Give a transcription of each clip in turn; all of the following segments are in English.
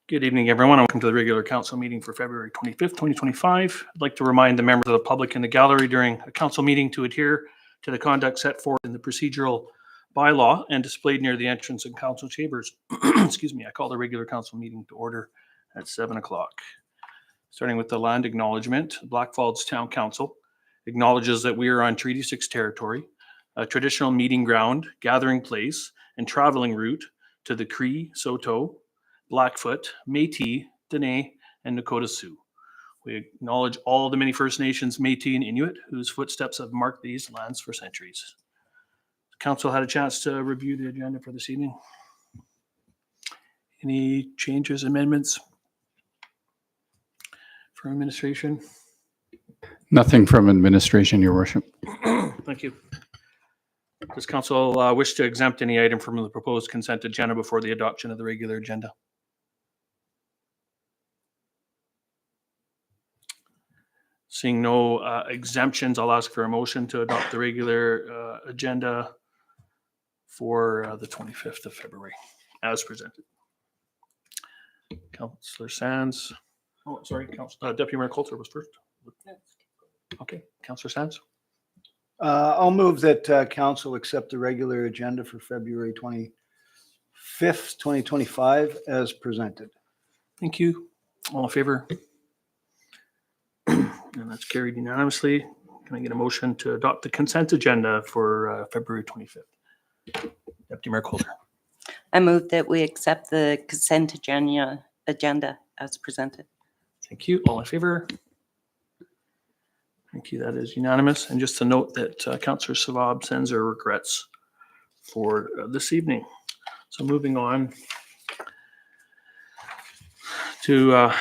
Good evening, everyone. Welcome to the regular council meeting for February 25th, 2025. I'd like to remind the members of the public in the gallery during a council meeting to adhere to the conduct set forth in the procedural bylaw and displayed near the entrance and council chambers. Excuse me. I call the regular council meeting to order at 7 o'clock. Starting with the land acknowledgement, Blackfalds Town Council acknowledges that we are on Treaty 6 territory, a traditional meeting ground, gathering place, and traveling route to the Cree, Saulteaux, Blackfoot, Métis, Dene, and Nakota Sioux. We acknowledge all the many First Nations, Métis, and Inuit whose footsteps have marked these lands for centuries. The council had a chance to review the agenda for this evening. Any changes, amendments from administration? Nothing from administration, Your Worship. Thank you. Does council wish to exempt any item from the proposed consent agenda before the adoption of the regular agenda? Seeing no exemptions, I'll ask for a motion to adopt the regular agenda for the 25th of February as presented. Councillor Sands. Oh, sorry, Deputy Mayor Coulter was first. Okay, Councillor Sands. I'll move that council accept the regular agenda for February 25th, 2025 as presented. Thank you. All in favor? And that's carried unanimously. Can I get a motion to adopt the consent agenda for February 25th? Deputy Mayor Coulter. I move that we accept the consent agenda as presented. Thank you. All in favor? Thank you. That is unanimous. And just to note that Councillor Savab sends her regrets for this evening. So moving on to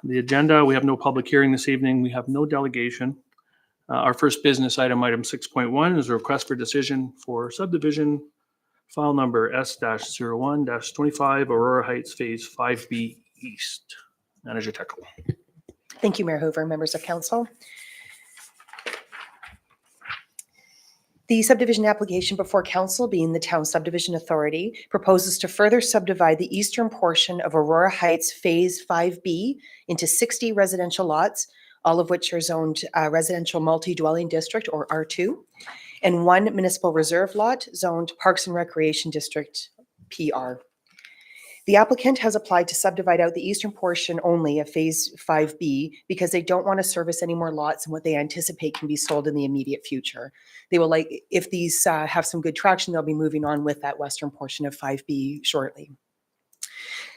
the agenda, we have no public hearing this evening. We have no delegation. Our first business item, item 6.1, is a request for decision for subdivision file number S-01-25 Aurora Heights Phase 5B East. Manager Teckle. Thank you, Mayor Hoover, members of council. The subdivision application before council, being the Town Subdivision Authority, proposes to further subdivide the eastern portion of Aurora Heights Phase 5B into 60 residential lots, all of which are zoned residential multi-dwelling district or R2, and one municipal reserve lot zoned Parks and Recreation District PR. The applicant has applied to subdivide out the eastern portion only of Phase 5B because they don't want to service any more lots than what they anticipate can be sold in the immediate future. They will like, if these have some good traction, they'll be moving on with that western portion of 5B shortly.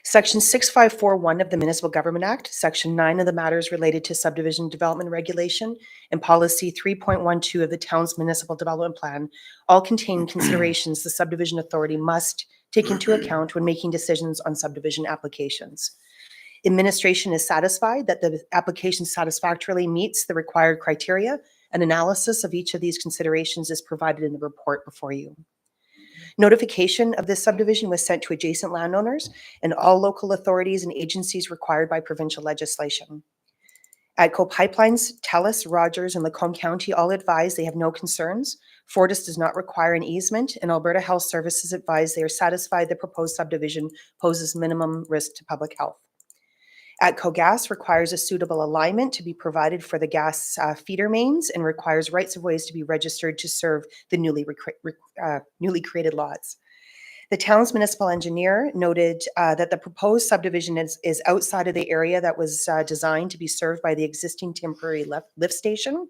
Section 6541 of the Municipal Government Act, Section 9 of the Matters Related to Subdivision Development Regulation, and Policy 3.12 of the Town's Municipal Development Plan all contain considerations the Subdivision Authority must take into account when making decisions on subdivision applications. Administration is satisfied that the application satisfactorily meets the required criteria. An analysis of each of these considerations is provided in the report before you. Notification of this subdivision was sent to adjacent landowners and all local authorities and agencies required by provincial legislation. ATCO Pipelines, TELUS, Rogers, and Lacombe County all advise they have no concerns. Fortis does not require an easement, and Alberta Health Services advise they are satisfied the proposed subdivision poses minimum risk to public health. ATCO Gas requires a suitable alignment to be provided for the gas feeder mains and requires rights of ways to be registered to serve the newly created lots. The town's municipal engineer noted that the proposed subdivision is outside of the area that was designed to be served by the existing temporary lift station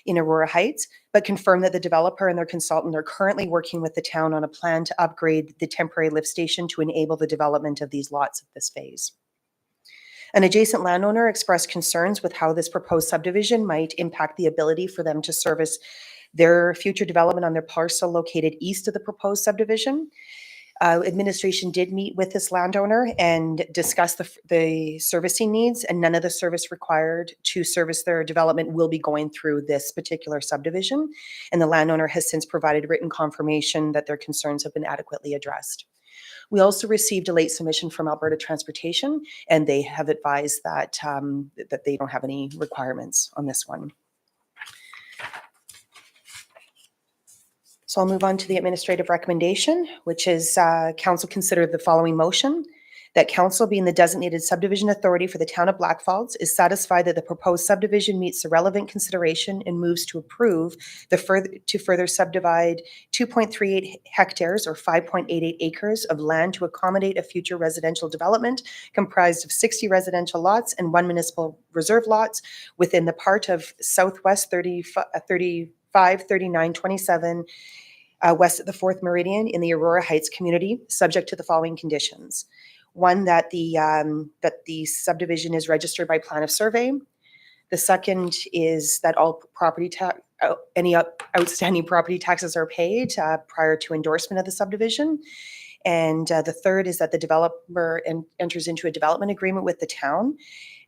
in Aurora Heights, but confirmed that the developer and their consultant are currently working with the town on a plan to upgrade the temporary lift station to enable the development of these lots of this phase. An adjacent landowner expressed concerns with how this proposed subdivision might impact the ability for them to service their future development on their parcel located east of the proposed subdivision. Administration did meet with this landowner and discuss the servicing needs, and none of the service required to service their development will be going through this particular subdivision. And the landowner has since provided written confirmation that their concerns have been adequately addressed. We also received a late submission from Alberta Transportation, and they have advised that, that they don't have any requirements on this one. So I'll move on to the administrative recommendation, which is council consider the following motion, that council, being the designated subdivision authority for the town of Blackfalds, is satisfied that the proposed subdivision meets the relevant consideration and moves to approve to further subdivide 2.38 hectares or 5.88 acres of land to accommodate a future residential development comprised of 60 residential lots and 1 municipal reserve lots within the part of Southwest 353927 west of the 4th Meridian in the Aurora Heights community, subject to the following conditions. One, that the subdivision is registered by plan of survey. The second is that all any outstanding property taxes are paid prior to endorsement of the subdivision. And the third is that the developer enters into a development agreement with the town,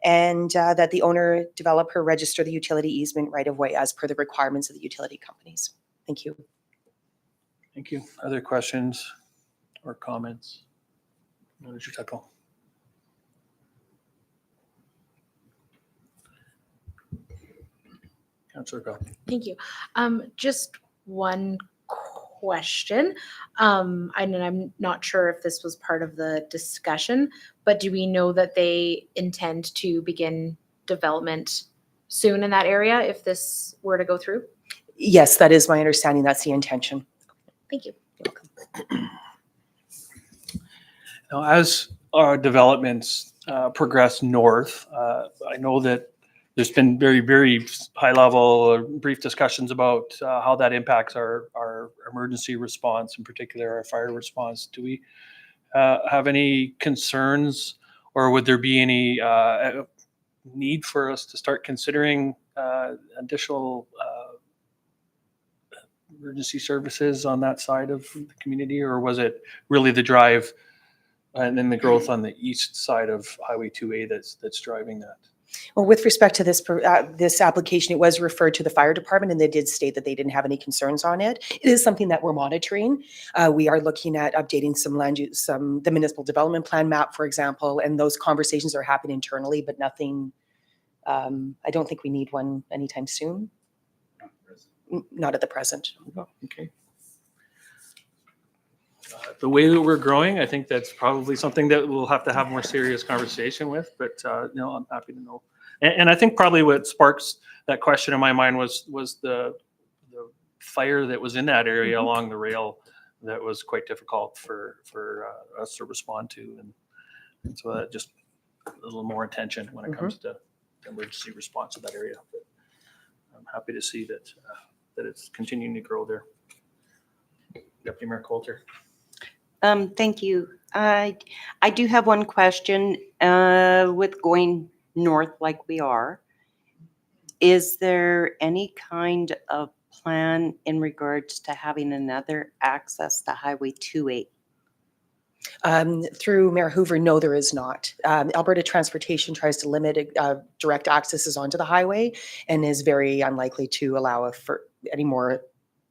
and that the owner developer register the utility easement right of way as per the requirements of the utility companies. Thank you. Thank you. Other questions or comments? Manager Tuckle. Councillor Bell. Thank you. Just one question. And I'm not sure if this was part of the discussion, but do we know that they intend to begin development soon in that area if this were to go through? Yes, that is my understanding. That's the intention. Thank you. Now, as our developments progress north, I know that there's been very, very high level, brief discussions about how that impacts our emergency response, in particular our fire response. Do we have any concerns, or would there be any need for us to start considering additional emergency services on that side of the community, or was it really the drive and then the growth on the east side of Highway 2A that's driving that? Well, with respect to this application, it was referred to the fire department, and they did state that they didn't have any concerns on it. It is something that we're monitoring. We are looking at updating some land use, the municipal development plan map, for example, and those conversations are happening internally, but nothing. I don't think we need one anytime soon. Not at the present. Oh, okay. The way that we're growing, I think that's probably something that we'll have to have more serious conversation with, but I'm happy to know. And I think probably what sparks that question in my mind was the fire that was in that area along the rail that was quite difficult for us to respond to. And so that just a little more attention when it comes to emergency response to that area. But I'm happy to see that it's continuing to grow there. Deputy Mayor Coulter. Thank you. I do have one question. With going north like we are, is there any kind of plan in regards to having another access to Highway 2A? Through Mayor Hoover, no, there is not. Alberta Transportation tries to limit direct accesses onto the highway and is very unlikely to allow for any more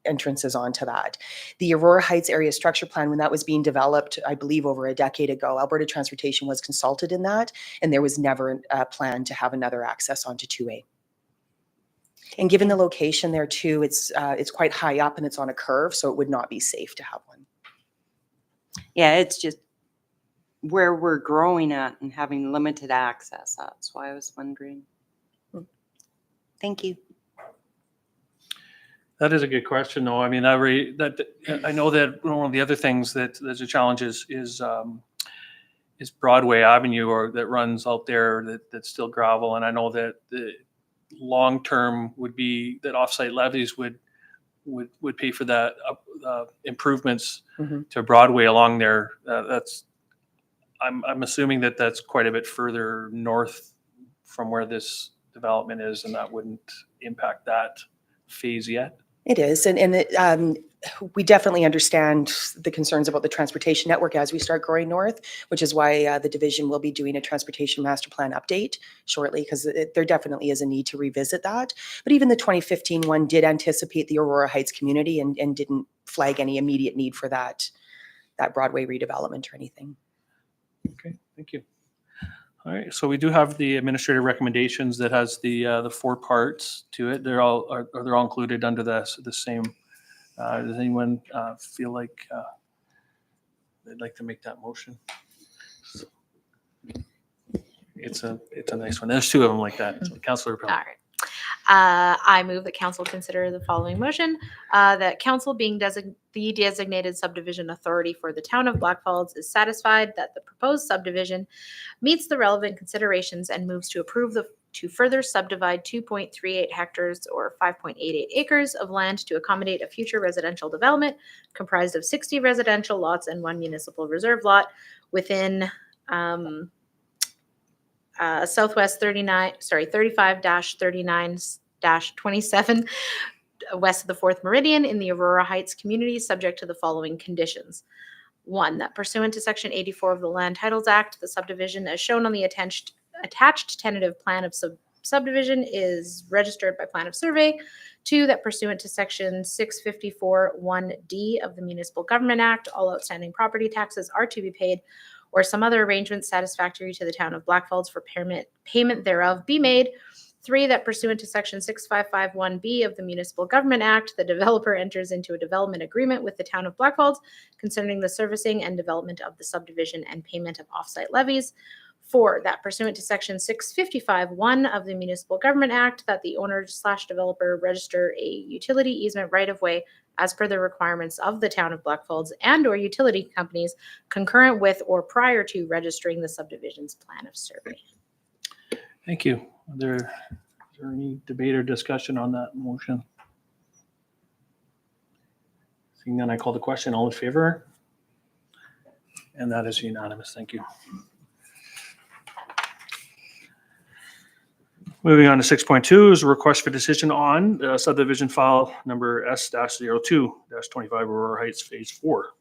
entrances onto that. The Aurora Heights area structure plan, when that was being developed, I believe over a decade ago, Alberta Transportation was consulted in that, and there was never a plan to have another access onto 2A. And given the location there too, it's quite high up and it's on a curve, so it would not be safe to have one. Yeah, it's just where we're growing at and having limited access. That's why I was wondering. Thank you. That is a good question, though. I mean, I know that one of the other things that there's a challenge is Broadway Avenue, or that runs out there that's still gravel, and I know that the long term would be that offsite levies would pay for that improvements to Broadway along there. I'm assuming that that's quite a bit further north from where this development is, and that wouldn't impact that phase yet. It is, and we definitely understand the concerns about the transportation network as we start growing north, which is why the division will be doing a transportation master plan update shortly, because there definitely is a need to revisit that. But even the 2015 one did anticipate the Aurora Heights community and didn't flag any immediate need for that Broadway redevelopment or anything. Okay, thank you. All right, so we do have the administrative recommendations that has the 4 parts to it. They're all included under the same. Does anyone feel like they'd like to make that motion? it's a nice one. There's two of them like that. So Councillor All Pell. right. I move that council consider the following motion, that council being the designated subdivision authority for the town of Blackfalds is satisfied that the proposed subdivision meets the relevant considerations and moves to approve to further subdivide 2.38 hectares or 5.88 acres of land to accommodate a future residential development comprised of 60 residential lots and 1 municipal reserve lot within Southwest 35-39-27 west of the 4th Meridian in the Aurora Heights community, subject to the following conditions. 1, that pursuant to Section 84 of the Land Titles Act, the subdivision as shown on the attached tentative plan of subdivision is registered by plan of survey. 2, that pursuant to Section 654(1)(d) of the Municipal Government Act, all outstanding property taxes are to be paid or some other arrangement satisfactory to the town of Blackfalds for payment thereof be made. 3, that pursuant to Section 6551(b) of the Municipal Government Act, the developer enters into a development agreement with the town of Blackfalds concerning the servicing and development of the subdivision and payment of offsite levies. 4, that pursuant to Section 655(1) of the Municipal Government Act, that the owner/developer register a utility easement right-of-way as per the requirements of the town of Blackfalds and or utility companies concurrent with or prior to registering the subdivision's plan of survey. Thank you. Is there any debate or discussion on that motion? Seeing none, I call the question. All in favor? And that is unanimous. Thank you. Moving on to 6.2 is a request for decision on subdivision file number S-02-25 Aurora Heights Phase 4.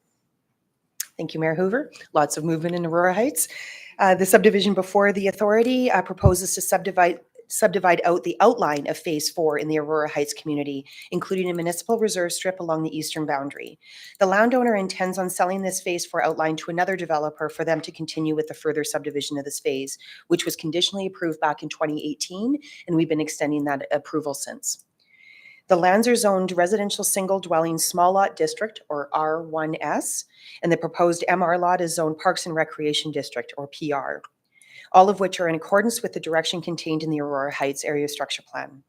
Thank you, Mayor Hoover. Lots of movement in Aurora Heights. The subdivision before the authority proposes to subdivide out the outline of Phase 4 in the Aurora Heights community, including a municipal reserve strip along the eastern boundary. The landowner intends on selling this Phase 4 outline to another developer for them to continue with the further subdivision of this phase, which was conditionally approved back in 2018, and we've been extending that approval since. The lands are zoned residential single dwelling small lot district, or R1S, and the proposed MR lot is zoned Parks and Recreation District, or PR, all of which are in accordance with the direction contained in the Aurora Heights Area Structure Plan.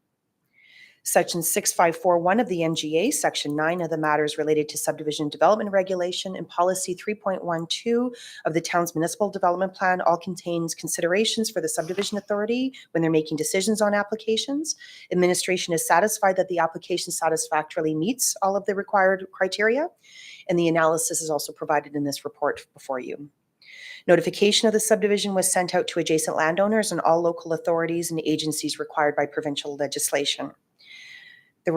Section 6541 of the MGA, Section 9 of the matters related to subdivision development regulation, and Policy 3.12 of the town's municipal development plan all contains considerations for the subdivision authority when they're making decisions on applications. Administration is satisfied that the application satisfactorily meets all of the required criteria, and the analysis is also provided in this report before you. Notification of the subdivision was sent out to adjacent landowners and all local authorities and agencies required by provincial legislation. The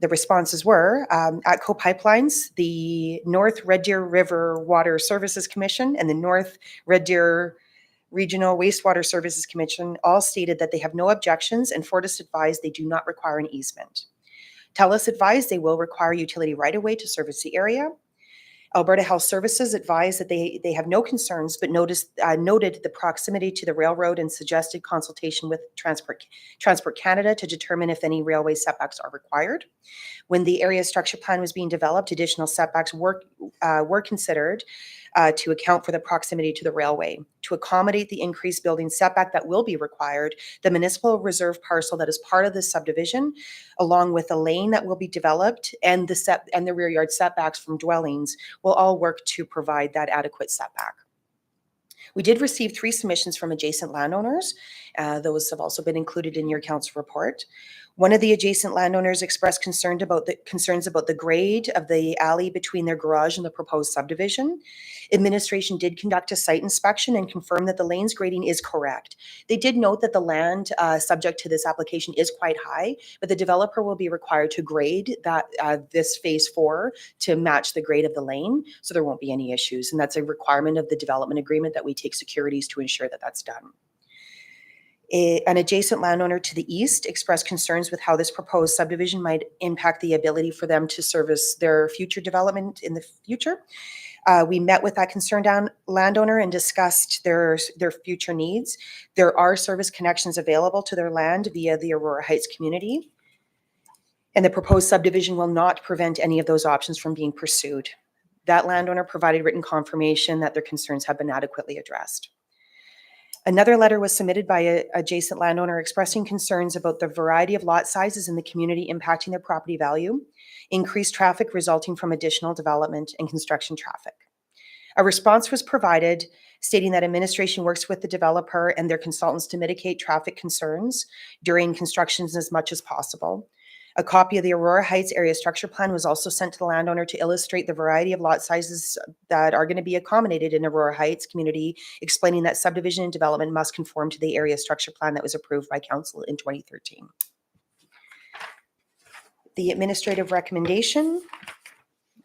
responses were ATCO Pipelines, the North Red Deer River Water Services Commission, and the North Red Deer Regional Wastewater Services Commission all stated that they have no objections, and Fortis advised they do not require an easement. TELUS advised they will require utility right-of-way to service the area. Alberta Health Services advised that they have no concerns, but noted the proximity to the railroad and suggested consultation with Transport Canada to determine if any railway setbacks are required. When the area structure plan was being developed, additional setbacks were considered to account for the proximity to the railway. To accommodate the increased building setback that will be required, the municipal reserve parcel that is part of this subdivision, along with a lane that will be developed and the rear yard setbacks from dwellings, will all work to provide that adequate setback. We did receive 3 submissions from adjacent landowners. Those have also been included in your council report. One of the adjacent landowners expressed concerns about the grade of the alley between their garage and the proposed subdivision. Administration did conduct a site inspection and confirmed that the lane's grading is correct. They did note that the land subject to this application is quite high, but the developer will be required to grade this Phase 4 to match the grade of the lane, so there won't be any issues. And that's a requirement of the development agreement that we take securities to ensure that that's done. An adjacent landowner to the east expressed concerns with how this proposed subdivision might impact the ability for them to service their future development in the future. We met with that concerned landowner and discussed their future needs. There are service connections available to their land via the Aurora Heights community, and the proposed subdivision will not prevent any of those options from being pursued. That landowner provided written confirmation that their concerns have been adequately addressed. Another letter was submitted by an adjacent landowner expressing concerns about the variety of lot sizes in the community impacting their property value, increased traffic resulting from additional development and construction traffic. A response was provided stating that administration works with the developer and their consultants to mitigate traffic concerns during constructions as much as possible. A copy of the Aurora Heights Area Structure Plan was also sent to the landowner to illustrate the variety of lot sizes that are going to be accommodated in Aurora Heights community, explaining that subdivision and development must conform to the Area Structure Plan that was approved by Council in 2013. The administrative recommendation,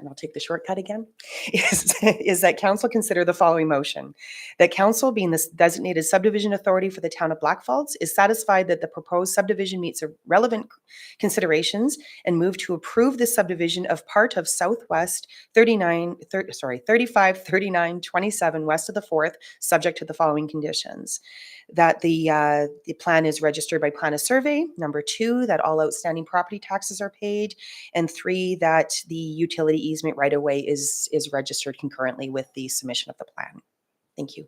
and I'll take the shortcut again, is that Council consider the following motion. That Council, being the designated subdivision authority for the town of Blackfalds, is satisfied that the proposed subdivision meets relevant considerations and move to approve the subdivision of part of Southwest 353927 west of the 4th, subject to the following conditions. That the plan is registered by Plan of Survey. Number 2, that all outstanding property taxes are paid. And 3, that the utility easement right of way is registered concurrently with the submission of the plan. Thank you.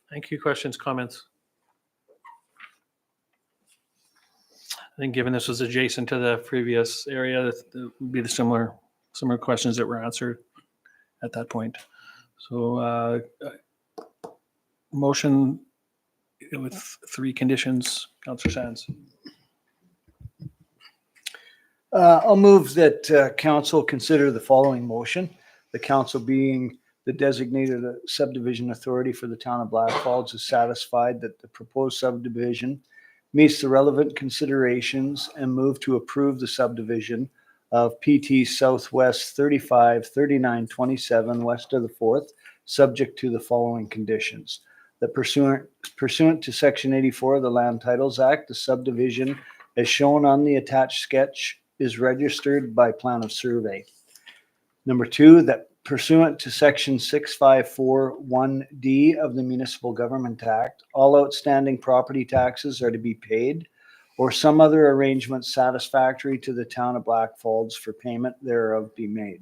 Thank you. Questions, comments? I think given this was adjacent to the previous area, that would be the similar questions that were answered at that point. So motion with 3 conditions, Councillor Sands. I'll move that council consider the following motion. The council, being the designated subdivision authority for the town of Blackfalds, is satisfied that the proposed subdivision meets the relevant considerations and move to approve the subdivision of PT Southwest 353927 west of the 4th, subject to the following conditions. That pursuant to Section 84 of the Land Titles Act, the subdivision as shown on the attached sketch is registered by Plan of Survey. Number 2, that pursuant to Section 6541D of the Municipal Government Act, all outstanding property taxes are to be paid or some other arrangement satisfactory to the town of Blackfalds for payment thereof be made.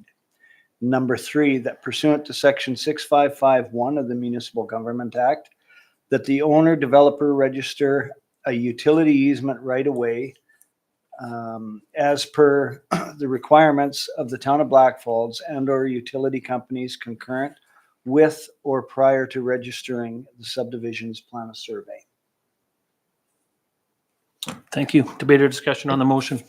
Number 3, that pursuant to Section 6551 of the Municipal Government Act, that the owner developer register a utility easement right away as per the requirements of the town of Blackfalds and or utility companies concurrent with or prior to registering the subdivision's Plan of Survey. Thank you. Debate or discussion on the motion?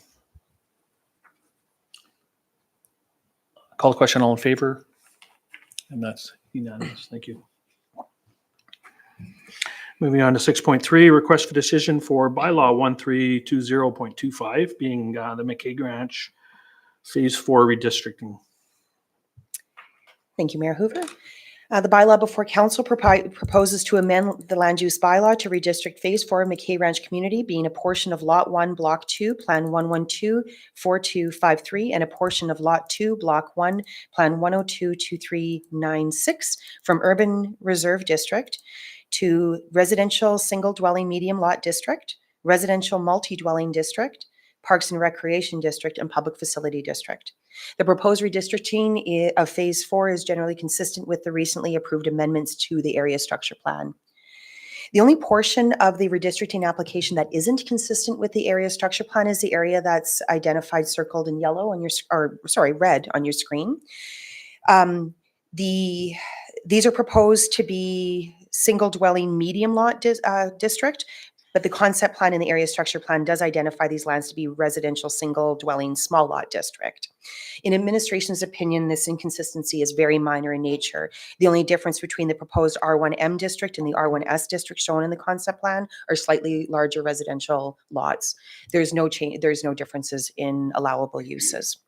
Call the question. All in favor? And that's unanimous. Thank you. Moving on to 6.3, request for decision for bylaw 1320.25, being the McKay Ranch Phase 4 redistricting. Thank you, Mayor Hoover. The bylaw before council proposes to amend the land use bylaw to redistrict Phase 4 of McKay Ranch community, being a portion of Lot 1, Block 2, Plan 1124253, and a portion of Lot 2, Block 1, Plan 1022396 from Urban Reserve District to Residential Single Dwelling Medium Lot District, Residential Multi-Dwelling District, Parks and Recreation District, and Public Facility District. The proposed redistricting of Phase 4 is generally consistent with the recently approved amendments to the Area Structure Plan. The only portion of the redistricting application that isn't consistent with the Area Structure Plan is the area that's identified circled in yellow on your, red on your screen. These are proposed to be single dwelling medium lot district, but the concept plan and the area structure plan does identify these lands to be residential single dwelling small lot district. In administration's opinion, this inconsistency is very minor in nature. The only difference between the proposed R1M district and the R1S district shown in the concept plan are slightly larger residential lots. There's no change, there's no differences in allowable uses.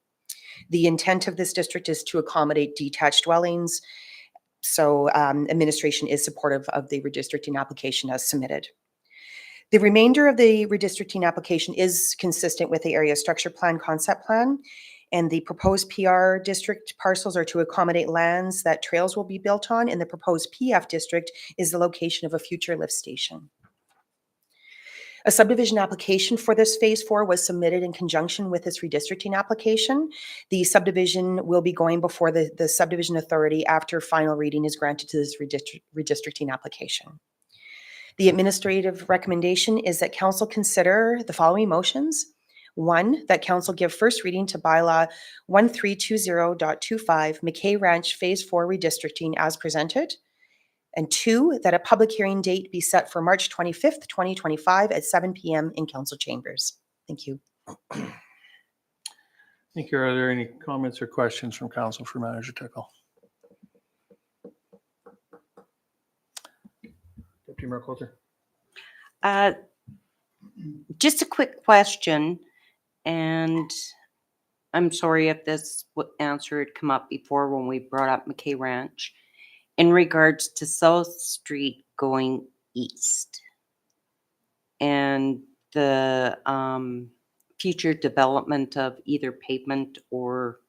The intent of this district is to accommodate detached dwellings. So administration is supportive of the redistricting application as submitted. The remainder of the redistricting application is consistent with the area structure plan concept plan, and the proposed PR district parcels are to accommodate lands that trails will be built on, and the proposed PF district is the location of a future lift station. A subdivision application for this Phase 4 was submitted in conjunction with this redistricting application. The subdivision will be going before the subdivision authority after final reading is granted to this redistricting application. The administrative recommendation is that council consider the following motions. 1, that council give first reading to bylaw 1320.25 McKay Ranch Phase 4 redistricting as presented. And 2, that a public hearing date be set for March 25th, 2025 at 7 p.m. in council chambers. Thank you. Thank you. Are there any comments or questions from council for Manager Tickle? Deputy Mayor Coulter. Just a quick question, and I'm sorry if this answer had come up before when we brought up McKay Ranch. In regards to South Street going east and the future development of either pavement or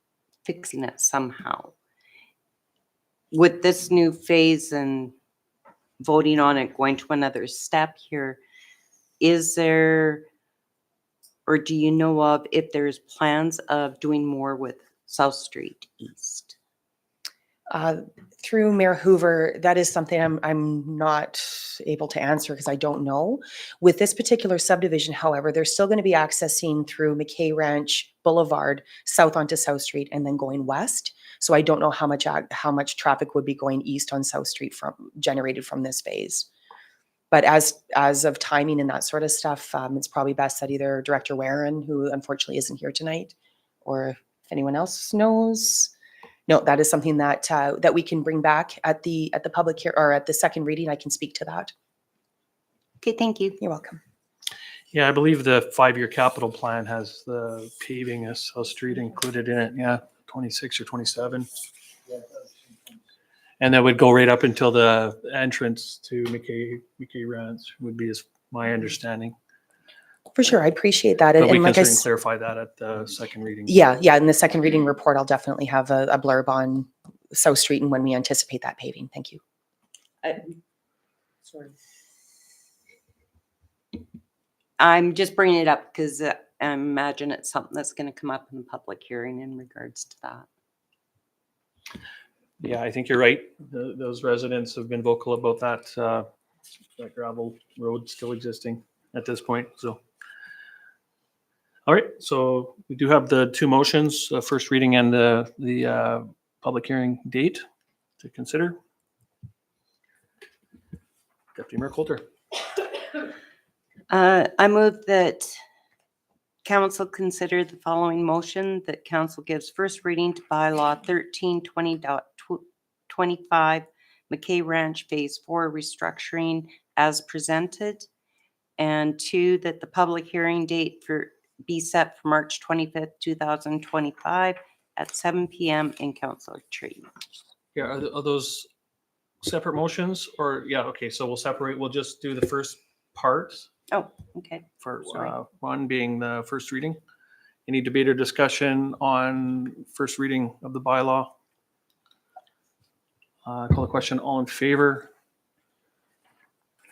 fixing it somehow. With this new phase and voting on it, going to another step here, is there, or do you know of if there's plans of doing more with South Street East? Through Mayor Hoover, that is something I'm not able to answer because I don't know. With this particular subdivision, however, they're still going to be accessing through McKay Ranch Boulevard, south onto South Street, and then going west. So I don't know how much traffic would be going east on South Street generated from this phase. But as of timing and that sort of stuff, it's probably best that either Director Warren, who unfortunately isn't here tonight, or if anyone else knows. No, that is something that that we can bring back at the public here or at the second reading. I can speak to that. Okay, thank you. You're welcome. Yeah, I believe the 5-year capital plan has the paving of South Street included in it. Yeah, 26 or 27. And that would go right up until the entrance to McKay Ranch would be my understanding. For sure, I appreciate that. But we can like I certainly clarify that at the second reading. yeah, in the second reading report, I'll definitely have a blurb on South Street and when we anticipate that paving. Thank you. Sorry. I'm just bringing it up because I imagine it's something that's going to come up in the public hearing in regards to that. Yeah, I think you're right. Those residents have been vocal about that gravel road still existing at this point. So, all right. So we do have the two motions, first reading and the public hearing date to consider. Deputy Mayor Coulter. I move that council consider the following motion, that council gives first reading to bylaw 1320.25 McKay Ranch Phase 4 restructuring as presented, and 2, that the public hearing date be set for March 25th, 2025 at 7 p.m. in council chambers. Yeah, are those separate motions or yeah? Okay, so we'll separate. We'll just do the first part. Oh, okay. For Sorry. one being the first reading. Any debate or discussion on first reading of the bylaw? Call the question. All in favor?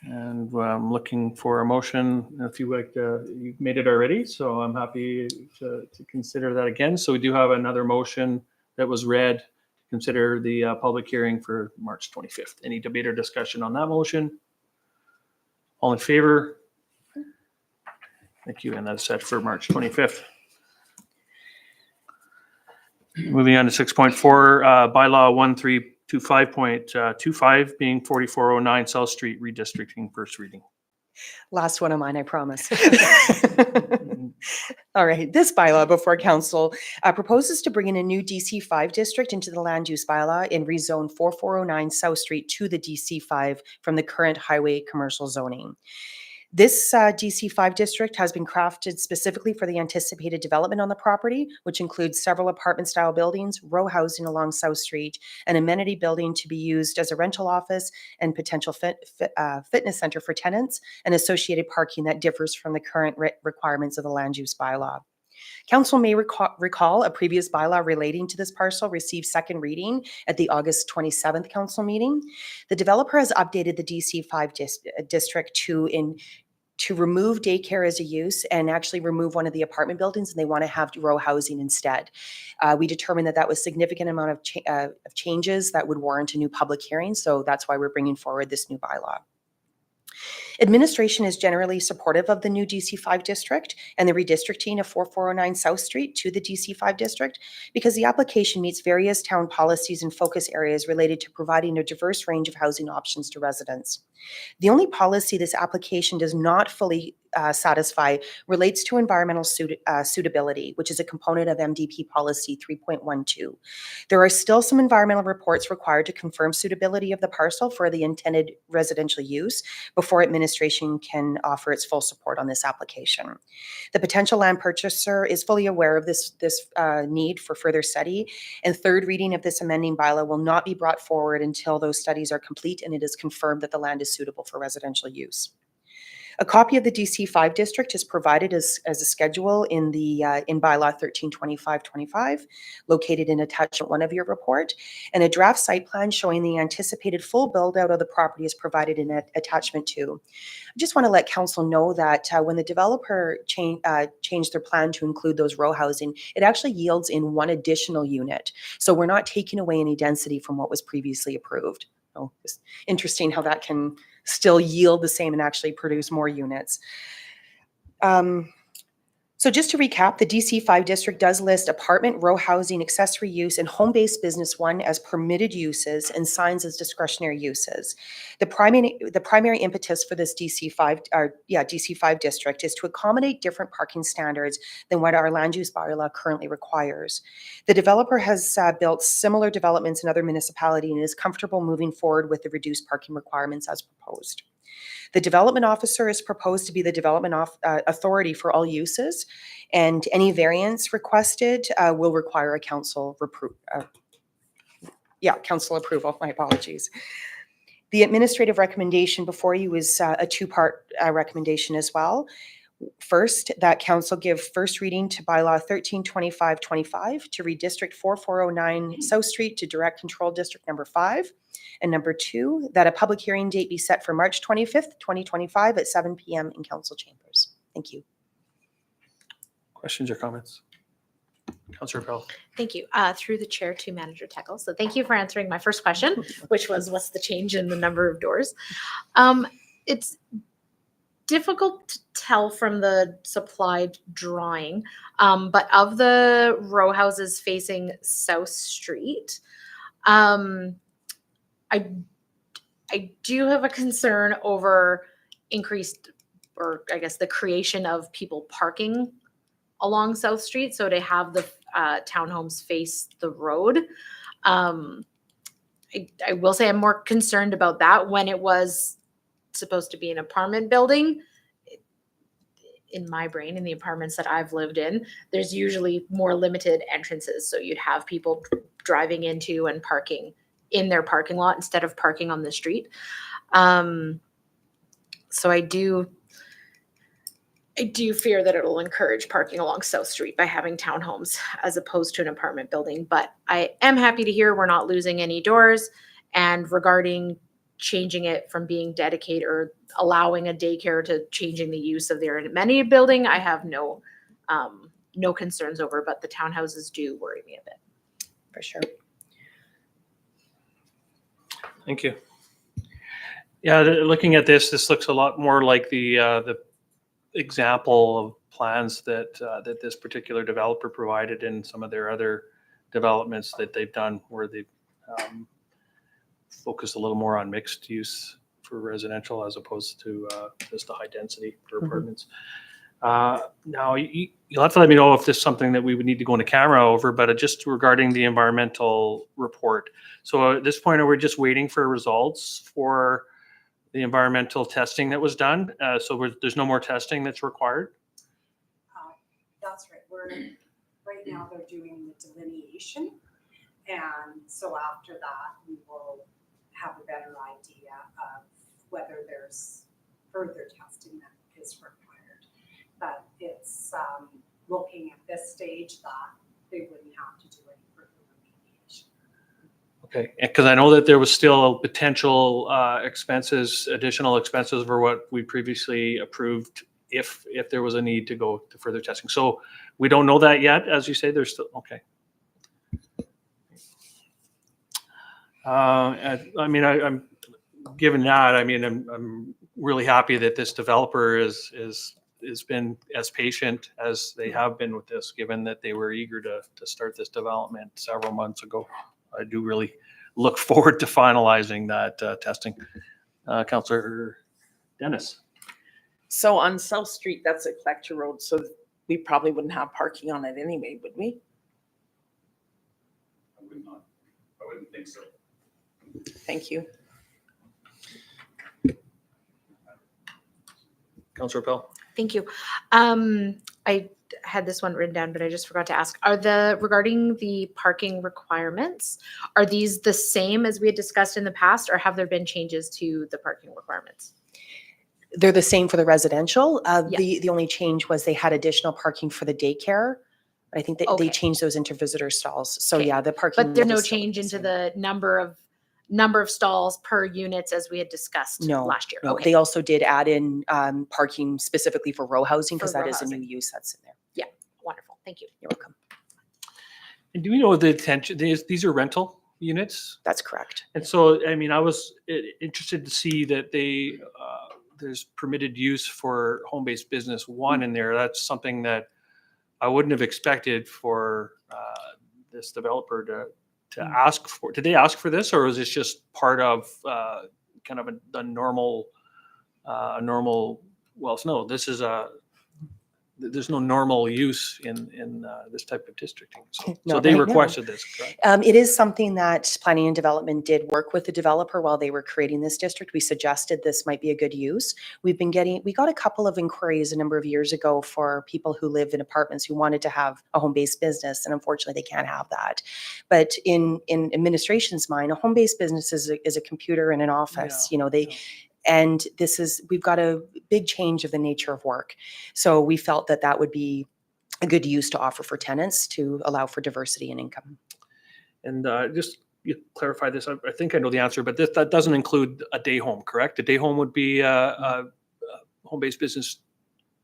And I'm looking for a motion. If you like, you've made it already, so I'm happy to consider that again. So we do have another motion that was read to consider the public hearing for March 25th. Any debate or discussion on that motion? All in favor? Thank you, and that's set for March 25th. Moving on to 6.4, bylaw 1325.25 being 4409 South Street redistricting, first reading. Last one of mine, I promise. All right, this bylaw before council proposes to bring in a new DC5 district into the land use bylaw and rezone 4409 South Street to the DC5 from the current highway commercial zoning. This DC5 district has been crafted specifically for the anticipated development on the property, which includes several apartment-style buildings, row housing along South Street, an amenity building to be used as a rental office and potential fitness center for tenants, and associated parking that differs from the current requirements of the land use bylaw. Council may recall a previous bylaw relating to this parcel received second reading at the August 27th council meeting. The developer has updated the DC5 district to remove daycare as a use and actually remove one of the apartment buildings, and they want to have row housing instead. We determined that that was a significant amount of changes that would warrant a new public hearing, so that's why we're bringing forward this new bylaw. Administration is generally supportive of the new DC5 district and the redistricting of 4409 South Street to the DC5 district because the application meets various town policies and focus areas related to providing a diverse range of housing options to residents. The only policy this application does not fully satisfy relates to environmental suitability, which is a component of MDP policy 3.12. There are still some environmental reports required to confirm suitability of the parcel for the intended residential use before administration can offer its full support on this application. The potential land purchaser is fully aware of this need for further study, and third reading of this amending bylaw will not be brought forward until those studies are complete and it is confirmed that the land is suitable for residential use. A copy of the DC5 district is provided as a schedule in Bylaw 132525, located in attachment 1 of your report, and a draft site plan showing the anticipated full build out of the property is provided in attachment 2. I just want to let council know that when the developer changed their plan to include those row housing, it actually yields in 1 additional unit. So we're not taking away any density from what was previously approved. So it's interesting how that can still yield the same and actually produce more units. So just to recap, the DC5 district does list apartment, row housing, accessory use, and home-based business 1 as permitted uses and signs as discretionary uses. The primary impetus for this DC5 district is to accommodate different parking standards than what our land use bylaw currently requires. The developer has built similar developments in other municipalities and is comfortable moving forward with the reduced parking requirements as proposed. The development officer is proposed to be the development authority for all uses, and any variance requested will require a council approval. My apologies. The administrative recommendation before you is a 2-part recommendation as well. First, that council give first reading to Bylaw 132525 to redistrict 4409 South Street to Direct Control District number 5. And number 2, that a public hearing date be set for March 25th, 2025 at 7 p.m. in council chambers. Thank you. Questions or comments? Councillor Bell. Thank you. Through the chair to Manager Teckle. So thank you for answering my first question, which was what's the change in the number of doors? It's difficult to tell from the supplied drawing, but of the row houses facing South Street, I do have a concern over increased, or I guess the creation of people parking along South Street. So to have the townhomes face the road, I will say I'm more concerned about that. When it was supposed to be an apartment building, in my brain, in the apartments that I've lived in, there's usually more limited entrances. So you'd have people driving into and parking in their parking lot instead of parking on the street. So I do fear that it'll encourage parking along South Street by having townhomes as opposed to an apartment building. But I am happy to hear we're not losing any doors. And regarding changing it from being dedicated or allowing a daycare to changing the use of their amenity building, I have no concerns over, but the townhouses do worry me a bit. For sure. Thank you. Yeah, looking at this looks a lot more like the example of plans that this particular developer provided in some of their other developments that they've done, where they've focused a little more on mixed use for residential as opposed to just the high density for apartments. Now, you'll have to let me know if this is something that we would need to go into camera over, but just regarding the environmental report. So at this point, we're just waiting for results for the environmental testing that was done. So there's no more testing that's required? That's right. Right now they're doing the delineation. And so after that, we will have a better idea of whether there's further testing that is required. But it's looking at this stage that they wouldn't have to do any further remediation. Okay, because I know that there was still potential additional expenses for what we previously approved if there was a need to go to further testing. So we don't know that yet, as you say. There's still okay. I mean, I'm given that, I mean, I'm really happy that this developer has been as patient as they have been with this, given that they were eager to start this development several months ago. I do really look forward to finalizing that testing. Councillor Dennis. So on South Street, that's a collector road, so we probably wouldn't have parking on it anyway, would we? I wouldn't think so. Thank you. Councillor Pell. Thank you. I had this one written down, but I just forgot to ask. Regarding the parking requirements, are these the same as we had discussed in the past, or have there been changes to the parking requirements? They're the same for the residential. Yeah. The only change was they had additional parking for the daycare. I think that Okay. they changed those into visitor stalls. So Okay. yeah, the parking. But there's no is still change into same. the number of stalls per units as we had discussed No, last year. No, Okay. they also did add in parking specifically for row housing because For that row is a new housing. use that's in there. Wonderful. Thank you. You're welcome. And do we know the intention? These are rental units? That's correct. And so, I mean, I was interested to see that there's permitted use for home-based business one in there. That's something that I wouldn't have expected for this developer to ask for. Did they ask for this, or was this just part of kind of a normal, well, no, this is there's no normal use in this type of districting. So Not they right now. requested this, correct? It is something that planning and development did work with the developer while they were creating this district. We suggested this might be a good use. We got a couple of inquiries a number of years ago for people who live in apartments who wanted to have a home-based business, and unfortunately they can't have that. But in administration's mind, a home-based business is a computer and an office. Yeah. You know, and we've got a big change of the nature of work. So we felt that would be a good use to offer for tenants to allow for diversity in income. And just clarify this. I think I know the answer, but that doesn't include a day home, correct? A day home would be a home-based business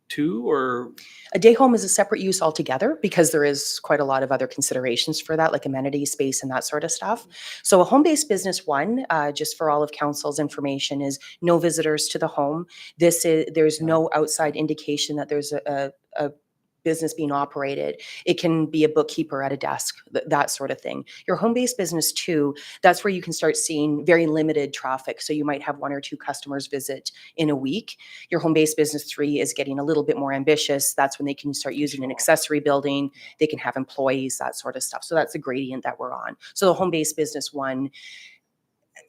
too, or? A day home is a separate use altogether because there is quite a lot of other considerations for that, like amenity space and that sort of stuff. So a home-based business one, just for all of council's information, is no visitors to the home. There's no outside indication that there's a business being operated. It can be a bookkeeper at a desk, that sort of thing. Your home-based business two, that's where you can start seeing very limited traffic. So you might have 1 or 2 customers visit in a week. Your home-based business three is getting a little bit more ambitious. That's when they can start using an accessory building. They can have employees, that sort of stuff. So that's the gradient that we're on. So the home-based business one,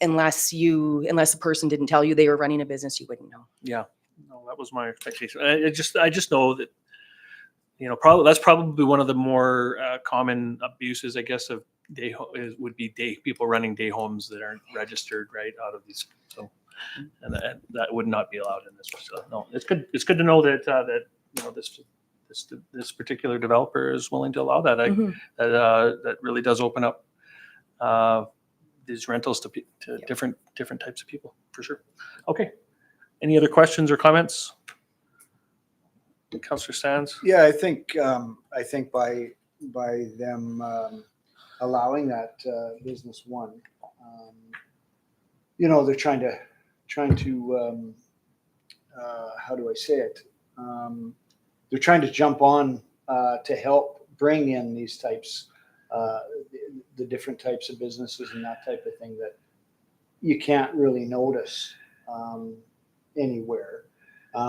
unless the person didn't tell you they were running a business, you wouldn't know. Yeah, no, that was my expectation. I just know that, that's probably one of the more common abuses, I guess, of would be people running day homes that aren't registered right out of these. So, and that would not be allowed in this. So, no, it's good. It's good to know that this particular developer is willing to allow that. That really does open up these rentals to different types of people for sure. Okay. Any other questions or comments? Councillor Sands? Yeah, I think by them allowing that business one, they're trying to how do I say it? They're trying to jump on to help bring in these types, the different types of businesses and that type of thing that you can't really notice anywhere.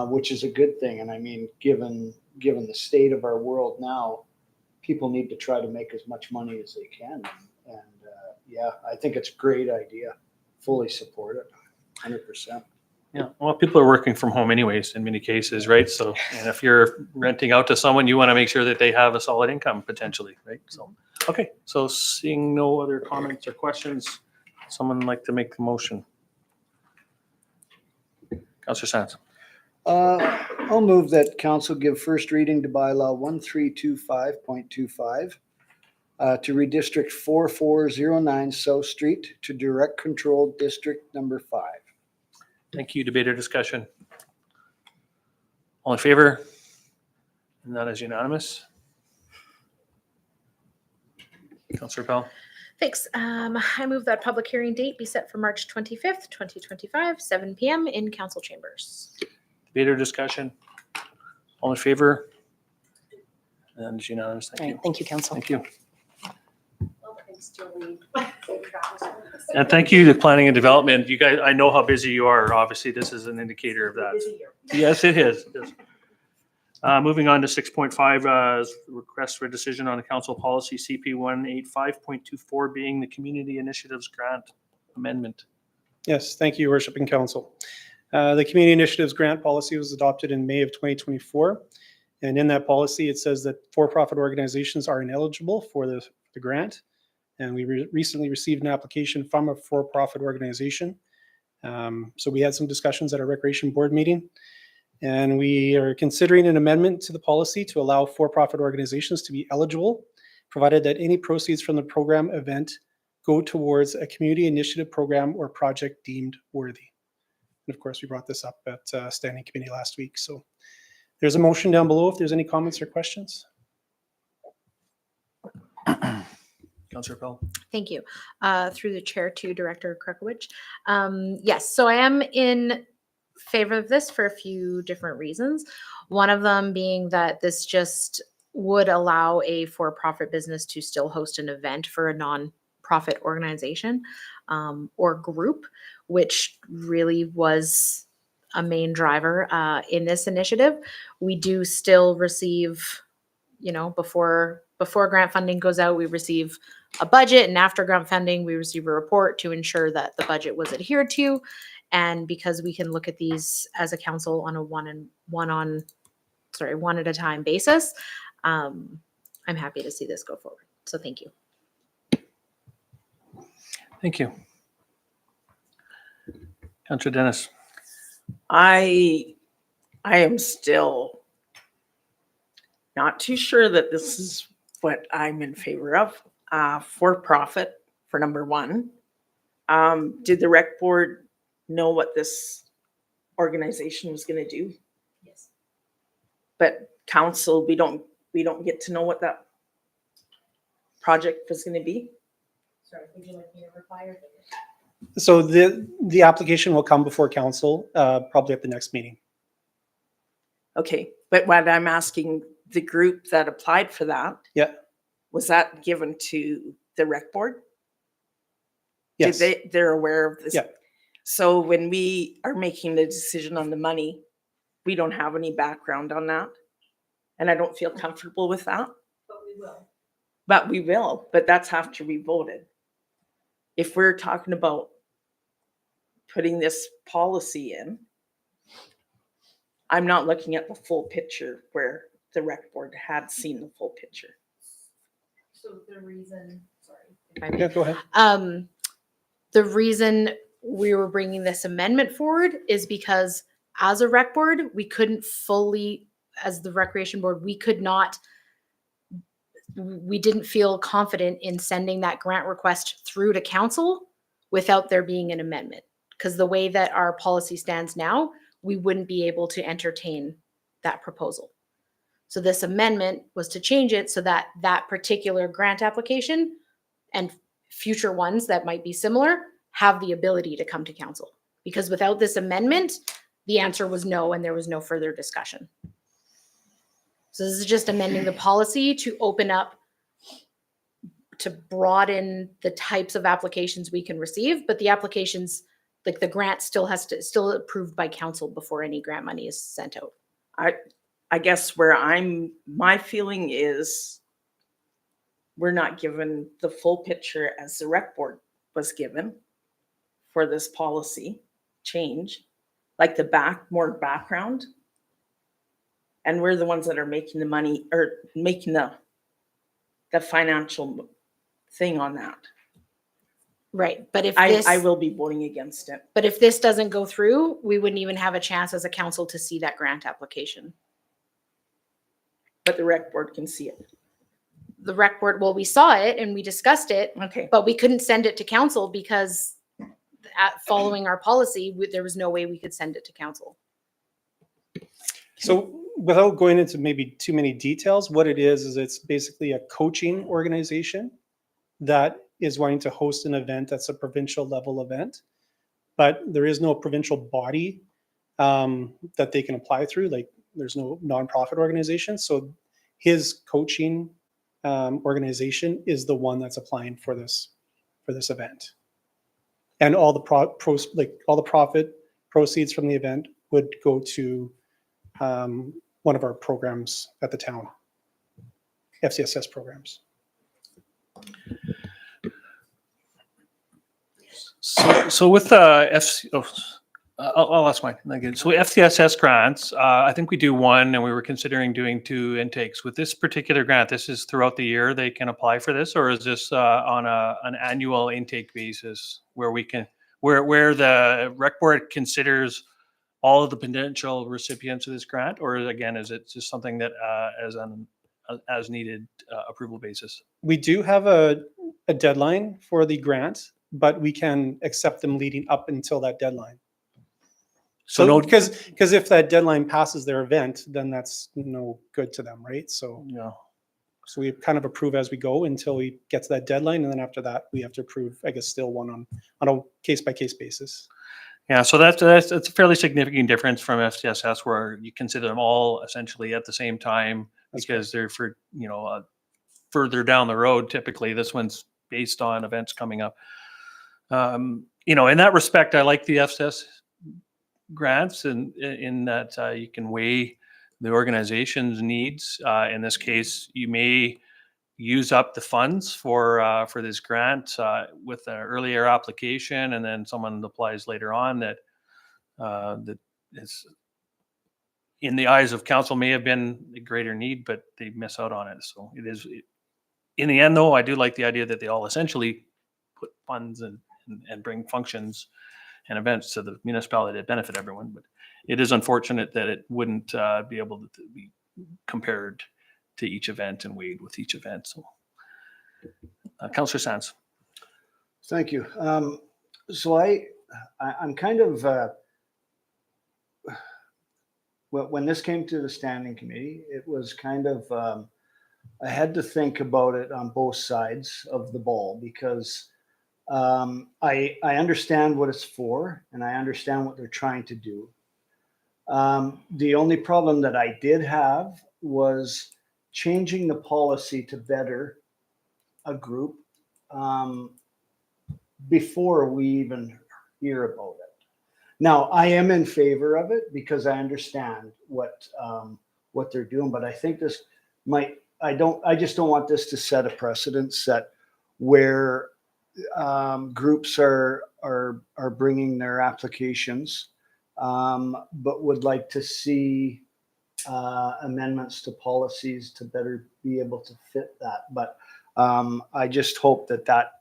Which is a good thing. And I mean, given the state of our world now, people need to try to make as much money as they can. And yeah, I think it's a great idea. Fully support it, 100%. Yeah, well, people are working from home anyways in many cases, right? So, and if you're renting out to someone, you want to make sure that they have a solid income potentially, right? So, okay. So seeing no other comments or questions, someone like to make the motion? Councillor Sands. I'll move that council give first reading to bylaw 1325.25 to redistrict 4409 South Street to direct control district number 5. Thank you. Debate or discussion? All in favor? And that is unanimous. Councillor Pell. Thanks. I move that public hearing date be set for March 25th, 2025, 7 PM in council chambers. Debate or discussion? All in favor? And it's unanimous. All Thank right, you. thank you, council. Thank you. Well, thanks, Jolene. And thank you to planning and development. You guys, I know how busy you are. Obviously, this is an indicator of that. Yes, it is. Yes. Moving on to 6.5, request for a decision on the council policy CP 185.24 being the community initiatives grant amendment. Yes, thank you, Your Worship and Council. The Community Initiatives Grant Policy was adopted in May of 2024. And in that policy, it says that for-profit organizations are ineligible for the grant. And we recently received an application from a for-profit organization. So we had some discussions at our Recreation Board meeting. And we are considering an amendment to the policy to allow for-profit organizations to be eligible, provided that any proceeds from the program event go towards a community initiative program or project deemed worthy. And of course, we brought this up at standing committee last week. So there's a motion down below if there's any comments or questions. Councillor Pell. Thank you. Through the chair to Director Krekowicz. Yes, so I am in favor of this for a few different reasons. One of them being that this just would allow a for-profit business to still host an event for a non-profit organization or group, which really was a main driver in this initiative. We do still receive, before grant funding goes out, we receive a budget, and after grant funding, we receive a report to ensure that the budget was adhered to. And because we can look at these as a council on a one at a time basis, I'm happy to see this go forward. So thank you. Thank you. Councillor Dennis. I am still not too sure that this is what I'm in favor of. For profit, for number one. Did the rec board know what this organization was going to do? Yes. But council, we don't get to know what that project was going to be. Sorry, would you like me to reply or? So the application will come before council probably at the next meeting. Okay, but what I'm asking, the group that applied for that, Yeah. was that given to the rec board? Yes. They're aware of this? Yeah. So when we are making the decision on the money, we don't have any background on that. And I don't feel comfortable with that. But we will. But we will, but that's after we voted. If we're talking about putting this policy in, I'm not looking at the full picture where the rec board had seen the full picture. So the reason, sorry. if I may. Yeah, go ahead. The reason we were bringing this amendment forward is because as a rec board, we couldn't fully, as the recreation board, we didn't feel confident in sending that grant request through to council without there being an amendment. Because the way that our policy stands now, we wouldn't be able to entertain that proposal. So this amendment was to change it so that that particular grant application and future ones that might be similar have the ability to come to council. Because without this amendment, the answer was no, and there was no further discussion. So this is just amending the policy to open up, to broaden the types of applications we can receive, but the applications, like the grant still approved by council before any grant money is sent out. I guess my feeling is we're not given the full picture as the rec board was given for this policy change, like more background. And we're the ones that are making the money or making the financial thing on that. Right, but if I will be voting against it. But if this doesn't go through, we wouldn't even have a chance as a council to see that grant application. But the rec board can see it. The rec board, well, we saw it and we discussed it, Okay. but we couldn't send it to council because following our policy, there was no way we could send it to council. So without going into maybe too many details, what it is it's basically a coaching organization that is wanting to host an event that's a provincial level event, but there is no provincial body that they can apply through. Like there's no nonprofit organization. So his coaching organization is the one that's applying for this event. And all the all the profit proceeds from the event would go to one of our programs at the town, FCSS programs. So with I'll ask mine. Again. So FCSS grants, I think we do one, and we were considering doing 2 intakes. With this particular grant, this is throughout the year they can apply for this, or is this on an annual intake basis where we can where the rec board considers all of the potential recipients of this grant, or again, is it just something that as needed approval basis? We do have a deadline for the grant, but we can accept them leading up until that deadline. So no, because if that deadline passes their event, then that's no good to them, right? So Yeah. So we kind of approve as we go until we get to that deadline, and then after that, we have to approve, I guess, still one on a case by case basis. Yeah, so that's a fairly significant difference from FCSS, where you consider them all essentially at the same time because they're for further down the road. Typically, this one's based on events coming up. In that respect, I like the FCSS grants, and in that you can weigh the organization's needs. In this case, you may use up the funds for this grant with an earlier application, and then someone applies later on that is, in the eyes of council, may have been a greater need, but they miss out on it. So it is. In the end, though, I do like the idea that they all essentially put funds and bring functions and events to the municipality that benefit everyone. But it is unfortunate that it wouldn't be able to be compared to each event and weighed with each event. So, Councillor Sands. Thank you. So I'm kind of, when this came to the standing committee, it was kind of, I had to think about it on both sides of the ball, because I understand what it's for, and I understand what they're trying to do. The only problem that I did have was changing the policy to better a group before we even hear about it. Now, I am in favor of it because I understand what they're doing, but I think this might, I just don't want this to set a precedent set where groups are bringing their applications, but would like to see amendments to policies to better be able to fit that. But I just hope that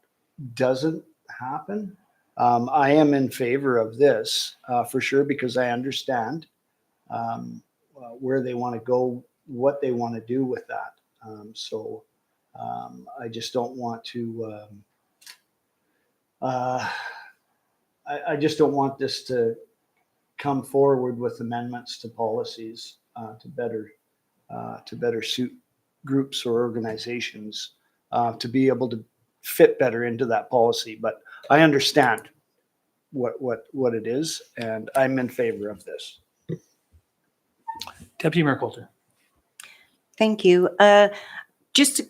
doesn't happen. I am in favor of this for sure, because I understand where they want to go, what they want to do with that. So I just don't want to, I just don't want this to come forward with amendments to policies to better suit groups or organizations to be able to fit better into that policy. But I understand what it is, and I'm in favor of this. Deputy Mayor Coulter. Thank you. Just a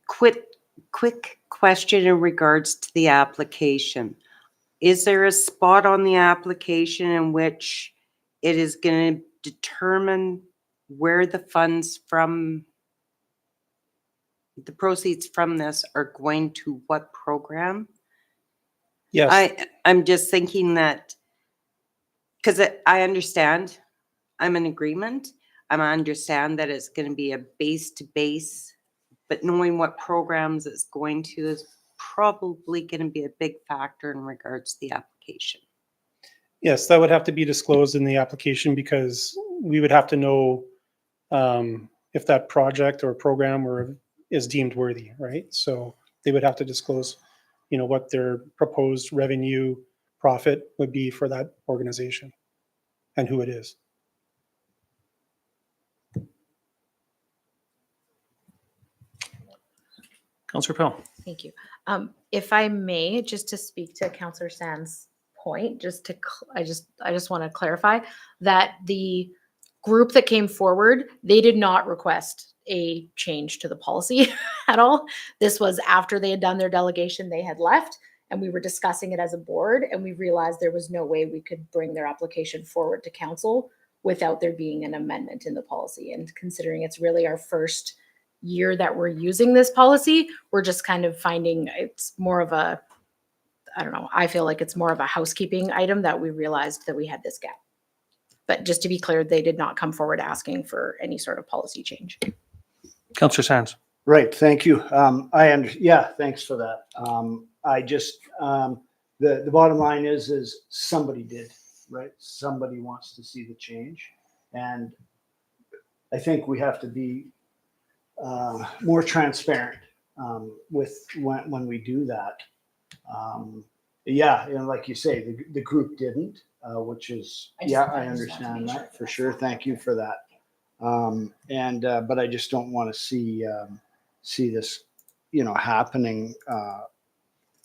quick question in regards to the application. Is there a spot on the application in which it is going to determine where the funds from the proceeds from this are going to what program? Yes. I'm just thinking that, because I understand, I'm in agreement. I understand that it's going to be a base to base, but knowing what programs it's going to is probably going to be a big factor in regards to the application. Yes, that would have to be disclosed in the application, because we would have to know if that project or program is deemed worthy, right? So they would have to disclose, what their proposed revenue profit would be for that organization and who it is. Councillor Pell. Thank you. If I may, just to speak to Councillor Sand's point, I just want to clarify that the group that came forward, they did not request a change to the policy at all. This was after they had done their delegation, they had left, and we were discussing it as a board, and we realized there was no way we could bring their application forward to council without there being an amendment in the policy. And considering it's really our first year that we're using this policy, we're just kind of finding it's more of a, I don't know, I feel like it's more of a housekeeping item that we realized that we had this gap. But just to be clear, they did not come forward asking for any sort of policy change. Councillor Sands. Right, thank you. Yeah, thanks for that. I just, the bottom line is somebody did, right? Somebody wants to see the change. And I think we have to be more transparent with when we do that. Yeah, and like you say, the group didn't, which is, I understand that for sure. Thank you for that. But I just don't want to see this, happening,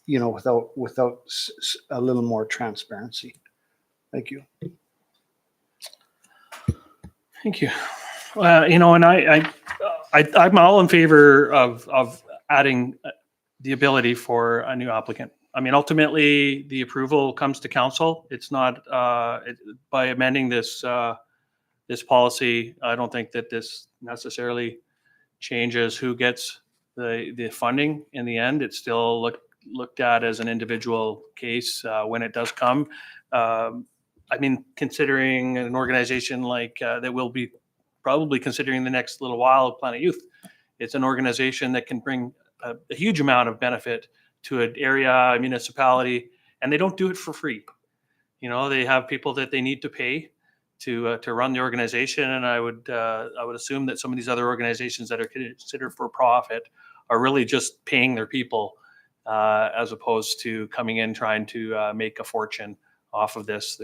without a little more transparency. Thank you. Thank you. And I'm all in favor of adding the ability for a new applicant. I mean, ultimately, the approval comes to council. It's not by amending this policy. I don't think that this necessarily changes who gets the funding in the end. It's still looked at as an individual case when it does come. I mean, considering an organization like that will be probably considering the next little while, Planet Youth, it's an organization that can bring a huge amount of benefit to an area, a municipality, and they don't do it for free. They have people that they need to pay to run the organization, and I would assume that some of these other organizations that are considered for profit are really just paying their people as opposed to coming in trying to make a fortune off of this.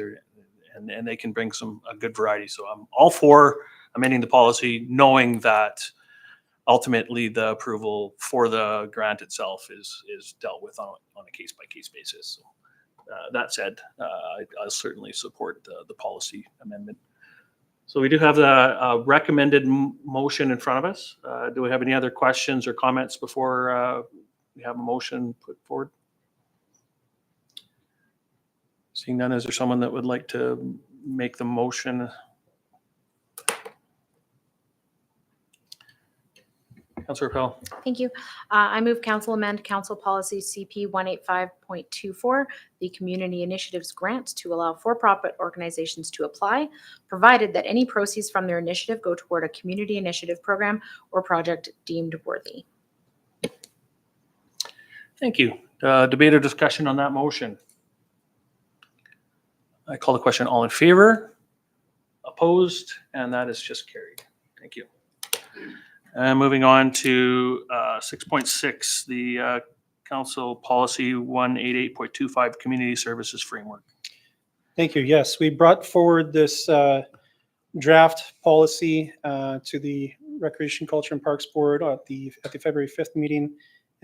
And they can bring a good variety. So I'm all for amending the policy, knowing that ultimately the approval for the grant itself is dealt with on a case-by-case basis. So that said, I certainly support the policy amendment. So we do have the recommended motion in front of us. Do we have any other questions or comments before we have a motion put forward? Seeing none, is there someone that would like to make the motion? Councillor Appel. Thank you. I move council amend council policy CP 185.24, the community initiatives grant to allow for-profit organizations to apply, provided that any proceeds from their initiative go toward a community initiative program or project deemed worthy. Thank you. Debate or discussion on that motion? I call the question. All in favor? Opposed? And that is just carried. Thank you. Moving on to 6.6, the Council Policy 188.25 Community Services Framework. Thank you. Yes, we brought forward this draft policy to the Recreation, Culture and Parks Board at the February 5th meeting,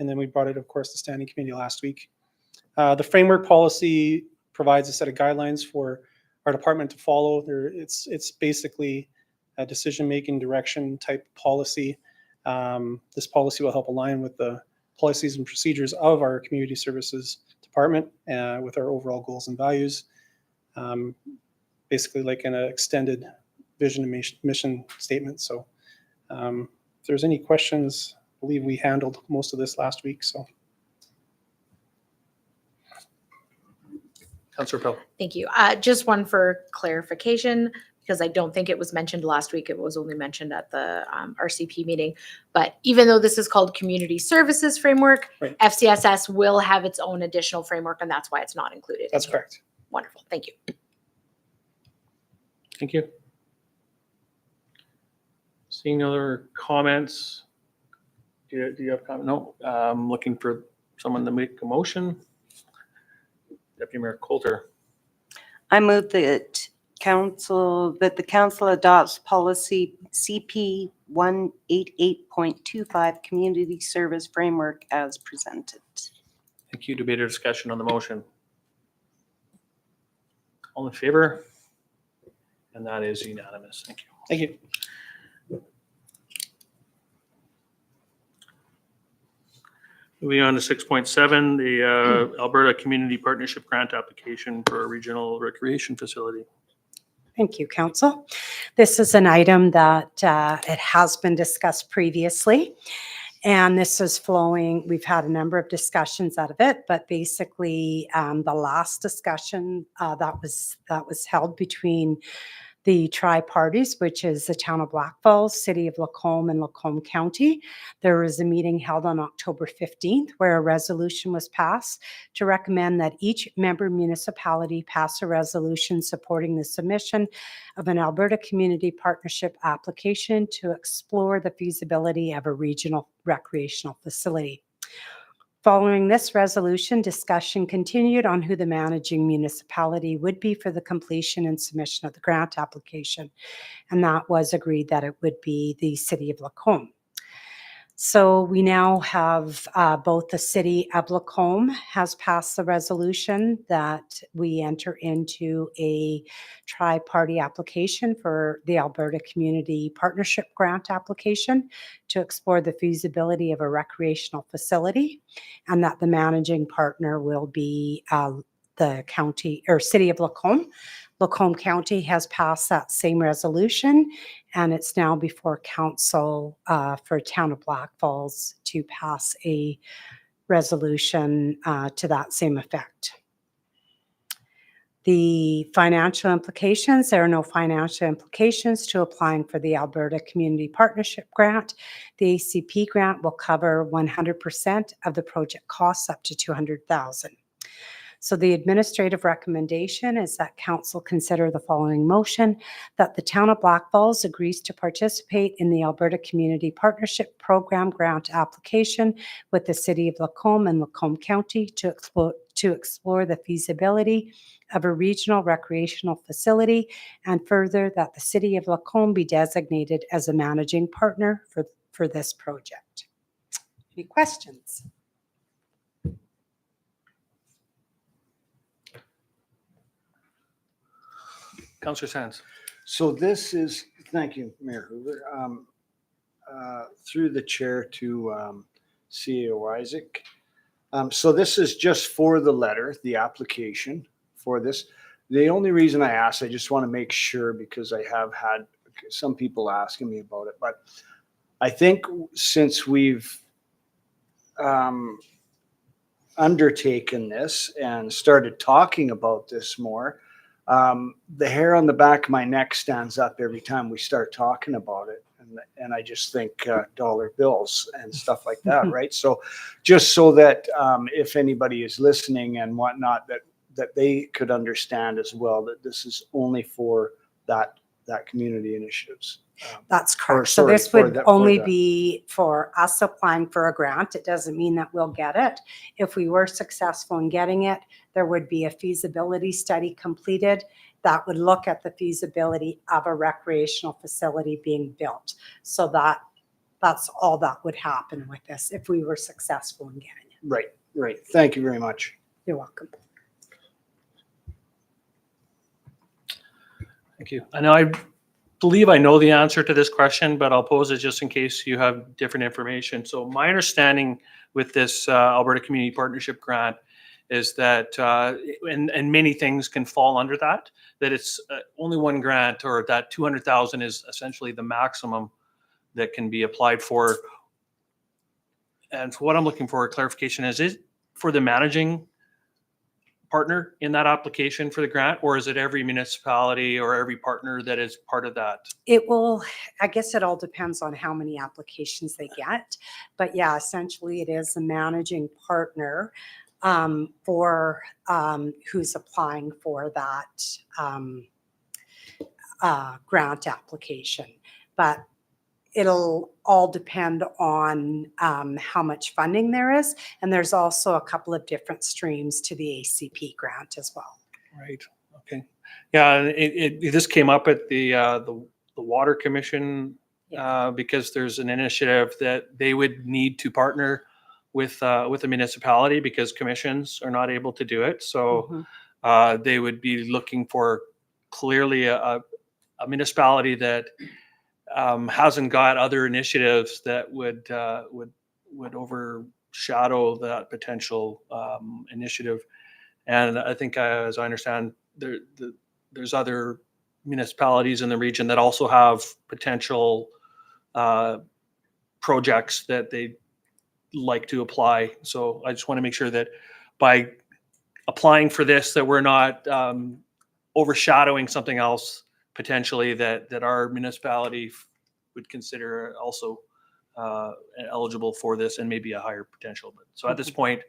and then we brought it, of course, to Standing Committee last week. The framework policy provides a set of guidelines for our department to follow. It's basically a decision-making direction type policy. This policy will help align with the policies and procedures of our community services department with our overall goals and values. Basically like an extended vision and mission statement. So if there's any questions, I believe we handled most of this last week. So. Councillor Appel. Thank you. Just one for clarification, because I don't think it was mentioned last week. It was only mentioned at the RCP meeting. But even though this is called Community Services Framework, Right. FCSS will have its own additional framework, and that's why it's not included. That's correct. Wonderful. Thank you. Thank you. Seeing other comments. Do you have comment? No. I'm looking for someone to make a motion. Deputy Mayor Coulter. I move that the council adopts policy CP 188.25 community service framework as presented. Thank you. Debate or discussion on the motion? All in favor? And that is unanimous. Thank you. Thank you. Moving on to 6.7, the Alberta Community Partnership Grant application for a regional recreation facility. Thank you, Council. This is an item that it has been discussed previously, and this is flowing. We've had a number of discussions out of it, but basically the last discussion that was held between the tri-parties, which is the town of Blackfalds, city of Lacombe, and Lacombe County. There was a meeting held on October 15th where a resolution was passed to recommend that each member municipality pass a resolution supporting the submission of an Alberta Community Partnership application to explore the feasibility of a regional recreational facility. Following this resolution, discussion continued on who the managing municipality would be for the completion and submission of the grant application. And that was agreed that it would be the city of Lacombe. So we now have both the city of Lacombe has passed the resolution that we enter into a tri-party application for the Alberta Community Partnership Grant application to explore the feasibility of a recreational facility, and that the managing partner will be the county or city of Lacombe. Lacombe County has passed that same resolution, and it's now before council for town of Blackfalds to pass a resolution to that same effect. The financial implications, there are no financial implications to applying for the Alberta Community Partnership Grant. The ACP grant will cover 100% of the project costs up to $200,000. So the administrative recommendation is that council consider the following motion: that the town of Blackfalds agrees to participate in the Alberta Community Partnership Program grant application with the city of Lacombe and Lacombe County to explore the feasibility of a regional recreational facility, and further that the city of Lacombe be designated as a managing partner for this project. Any questions? Councillor Sands. So this is, thank you, Mayor Hoover. Through the chair to CEO Isaac. So this is just for the letter, the application for this. The only reason I asked, I just want to make sure, because I have had some people asking me about it, but I think since we've undertaken this and started talking about this more, the hair on the back of my neck stands up every time we start talking about it. And I just think dollar bills and stuff like that, right? So just so that if anybody is listening and whatnot, that they could understand as well that this is only for that community initiatives. That's correct. sorry, So this for would the- only for the- be for us applying for a grant. It doesn't mean that we'll get it. If we were successful in getting it, there would be a feasibility study completed that would look at the feasibility of a recreational facility being built. So that's all that would happen with this if we were successful in getting it. Right. Thank you very much. You're welcome. Thank you. I believe I know the answer to this question, but I'll pose it just in case you have different information. So my understanding with this Alberta Community Partnership Grant is that, and many things can fall under that it's only one grant, or that 200,000 is essentially the maximum that can be applied for. And so what I'm looking for a clarification is it for the managing partner in that application for the grant, or is it every municipality or every partner that is part of that? It will, I guess it all depends on how many applications they get. But yeah, essentially it is a managing partner for who's applying for that grant application. But it'll all depend on how much funding there is. And there's also a couple of different streams to the ACP grant as well. Right. Okay. Yeah. This came up at the Water Commission because there's an initiative that they would need to partner with a municipality because commissions are not able to do it. So Mhm. they would be looking for clearly a municipality that hasn't got other initiatives that would overshadow that potential initiative. And I think, as I understand, there's other municipalities in the region that also have potential projects that they like to apply. So I just want to make sure that by applying for this, that we're not overshadowing something else potentially that our municipality would consider also eligible for this and maybe a higher potential. But so at this point,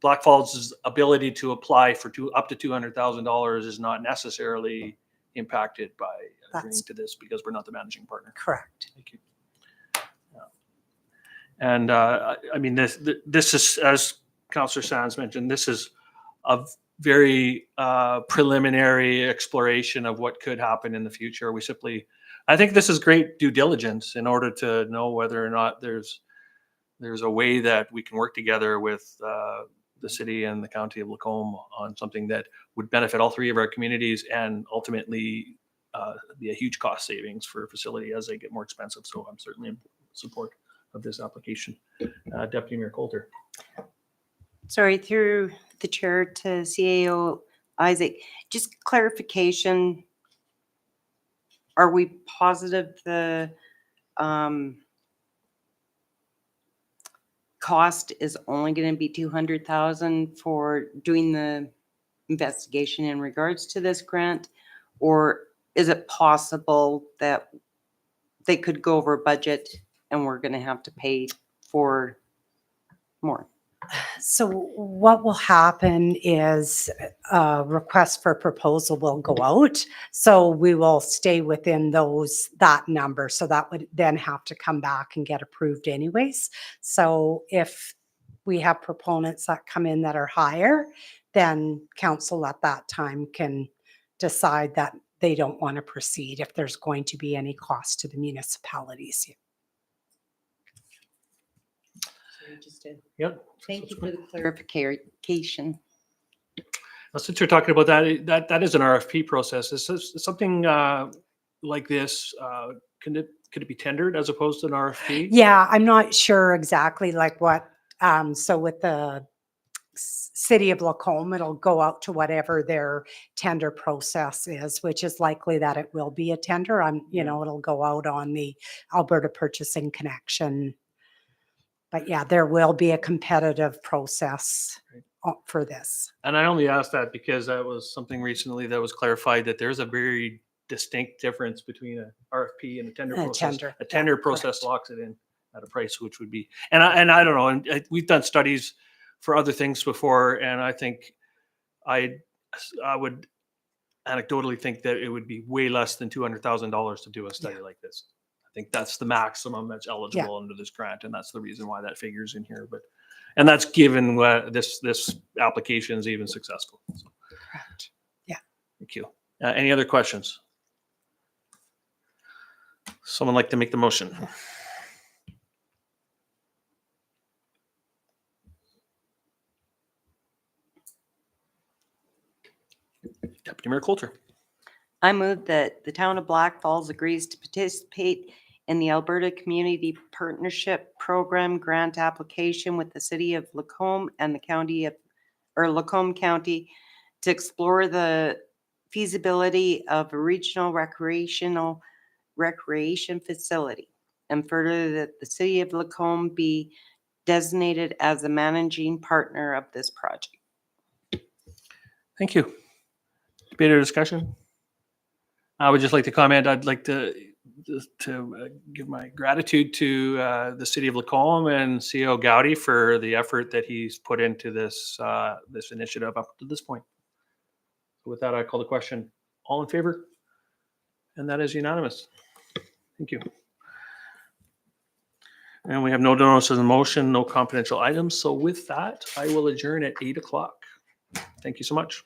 Blackfalds' ability to apply for up to $200,000 is not necessarily impacted by agreeing That's to this because we're not the managing partner. correct. Thank you. And I mean, this is, as Councillor Sands mentioned, this is a very preliminary exploration of what could happen in the future. I think this is great due diligence in order to know whether or not there's a way that we can work together with the city and the county of Lacombe on something that would benefit all three of our communities and ultimately be a huge cost savings for a facility as they get more expensive. So I'm certainly in support of this application. Deputy Mayor Coulter. Sorry, through the chair to CAO Isaac, just clarification. Are we positive the cost is only going to be 200,000 for doing the investigation in regards to this grant? Or is it possible that they could go over budget and we're going to have to pay for more? So what will happen is a request for proposal will go out. So we will stay within that number. So that would then have to come back and get approved anyways. So if we have proponents that come in that are higher, then council at that time can decide that they don't want to proceed if there's going to be any cost to the municipalities. Yep. Thank you for the clarification. Now, since you're talking about that is an RFP process. Is something like this, could it be tendered as opposed to an RFP? Yeah, I'm not sure exactly like what, so with the city of Lacombe, it'll go out to whatever their tender process is, which is likely that it will be a tender. It'll go out on the Alberta Purchasing Connection. But yeah, there will be a competitive process for this. And I only asked that because that was something recently that was clarified that there's a very distinct difference between a RFP and a tender process. A tender process locks it in at a price, which would be, and I don't know, and we've done studies for other things before, and I think I would anecdotally think that it would be way less than $200,000 to do a study like this. I think that's the maximum that's eligible under this grant, and that's the reason why that figure's in here. And that's given this application is even successful. So. Correct. Yeah. Thank you. Any other questions? Someone like to make the motion? Deputy Mayor Coulter. I move that the town of Blackfalds agrees to participate in the Alberta Community Partnership Program grant application with the city of Lacombe and the county of, or Lacombe County, to explore the feasibility of a regional recreation facility, and further that the city of Lacombe be designated as a managing partner of this project. Thank you. Debate or discussion? I would just like to comment. I'd like to give my gratitude to the city of Lacombe and CEO Gowdy for the effort that he's put into this this initiative up to this point. With that, I call the question. All in favor? And that is unanimous. Thank you. And we have no notices of motion, no confidential items. So with that, I will adjourn at 8 o'clock. Thank you so much.